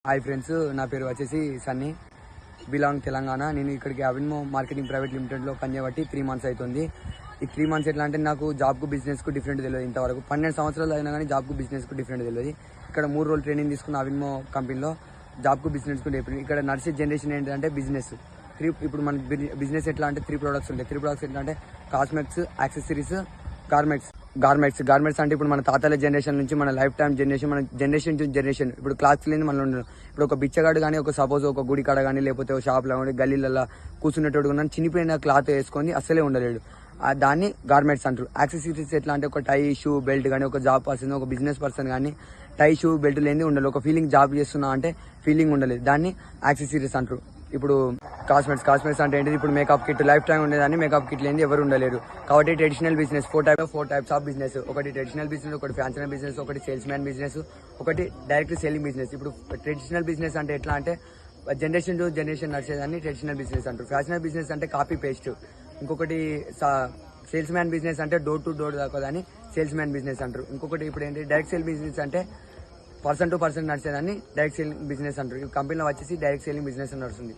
Hi friends, నా పేరు వచ్చేసి సన్నీ, బిలాంగ్ తెలంగాణ. నేను ఇక్కడికి అవిన్మో మార్కెటింగ్ ప్రైవేట్ లిమిటెడ్లో పనిచేయబట్టి 3 months అవుతుంది. ఈ 3 months ఎట్లా అంటే నాకు జాబ్కు బిజినెస్కు డిఫరెంట్ తెలియదు. ఇంతవరకు 12 సంవత్సరాలు అయినా కానీ జాబ్కు బిజినెస్కు డిఫరెంట్ తెలియదు. ఇక్కడ 3 రోజులు ట్రైనింగ్ తీసుకున్న అవిన్మో కంపెనీలో జాబ్కు బిజినెస్కు డిఫరెంట్. ఇక్కడ నడిచే జనరేషన్ ఏంటంటే బిజినెస్. ఇప్పుడు మన బిజినెస్ ఎట్లా అంటే 3 products ఉంటాయి. 3 products ఎట్లా అంటే కాస్మెటిక్స్, యాక్సెసరీస్, గార్మెంట్స్ అంటే ఇప్పుడు మన తాతల జనరేషన్ నుంచి మన లైఫ్ టైం జనరేషన్, మన జనరేషన్ టు జనరేషన్ ఇప్పుడు క్లాత్ లేని మనలో ఉండదు. ఇప్పుడు ఒక బిచ్చగాడు కానీ, ఒక సపోజ్ ఒక గుడి కాడ కానీ, లేకపోతే ఒక షాప్లో కానీ, గల్లీలలో కూర్చున్నట్టు కానీ చినిపోయిన క్లాత్ వేసుకొని అస్సలే ఉండలేడు. దాన్ని గార్మెంట్స్ అంటారు. యాక్సెసరీస్ ఎట్లా అంటే ఒక టై, షూ, బెల్ట్ కానీ, ఒక జాబ్ పర్సన్, ఒక బిజినెస్ పర్సన్ కానీ టై, షూ, బెల్ట్ లేని ఉండలేదు. ఒక ఫీలింగ్ జాబ్ చేస్తున్నా అంటే ఫీలింగ్ ఉండలేదు. దాన్ని యాక్సెసరీస్ అంటారు. ఇప్పుడు కాస్మెటిక్స్ అంటే ఏంటిది? ఇప్పుడు మేకప్ కిట్ లైఫ్ టైం ఉండేదాన్ని మేకప్ కిట్ లేని ఎవరు ఉండలేరు. కాబట్టి traditional business 4 types of business. ఒకటి ట్రెడిషనల్ బిజినెస్, ఒకటి ఫ్యాన్సీ బిజినెస్, ఒకటి సేల్స్ మ్యాన్ బిజినెస్, ఒకటి డైరెక్ట్ సేలింగ్ బిజినెస్. ఇప్పుడు ట్రెడిషనల్ బిజినెస్ అంటే ఎట్లా అంటే జనరేషన్ టు జనరేషన్ నడిచేదాన్ని ట్రెడిషనల్ బిజినెస్ అంటారు. ఫ్యాషనల్ బిజినెస్ అంటే కాపీ పేస్ట్. ఇంకొకటి సేల్స్ మ్యాన్ బిజినెస్ అంటే డోర్ టు డోర్ దాకా దాన్ని సేల్స్ మ్యాన్ బిజినెస్ అంటారు. ఇంకొకటి ఇప్పుడు ఏంటి డైరెక్ట్ సేల్ బిజినెస్ అంటే పర్సన్ టు పర్సన్ నడిచేదాన్ని డైరెక్ట్ సేలింగ్ బిజినెస్ అంటారు. ఈ కంపెనీలో వచ్చేసి డైరెక్ట్ సేలింగ్ బిజినెస్ నడుస్తుంది.